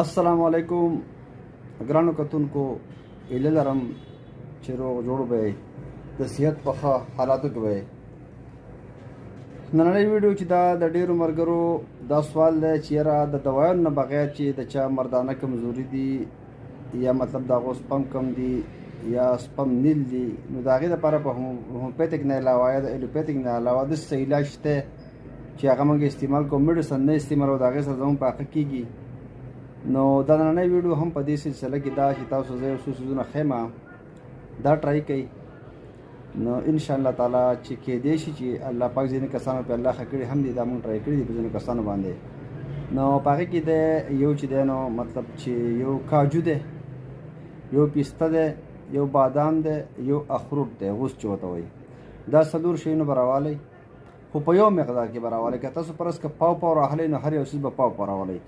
السلام علیکم ګرانو کتونکو هیله لرم چې روغ جوړ به د صحت په ښه حالاتو کې به نننۍ ویډیو چې دا د ډېرو ملګرو دا سوال دی چې یاره د دوایانو نه بغیر چې د چا مردانه کمزوري دي یا مطلب د هغو سپم کم دي یا سپم نیل دي نو د هغې دپاره په هومیوپیتک نه علاوه یا د ایلوپیتک نه علاوه داسې علاج شته چې هغه موږ استعمال کوو میډیسن نه استعمالوو د هغې سره زموږ په حقه کېږي نو دا نننۍ ویډیو هم په دې سلسله کې دا چې تاسو زه یو څو څیزونه ښیم دا ټرای کوئ نو انشاءالله تعالی چې کېدی شي چې الله پاک ځینې کسانو پې الله ښه کړي هم دي دا مونږ ټرای کړي دي په ځینو کسانو باندې نو په هغې کې دی یو چې دی نو مطلب چې یو کاجو دی یو پیسته دی یو بادام دی یو اخروټ دی غوس چې ورته وایي دا څلور شیونه به راوالی خو په یو مقدار کې به راوالی که تاسو فرض که پاو راهلی نو هر یو څیز به پاو راوالی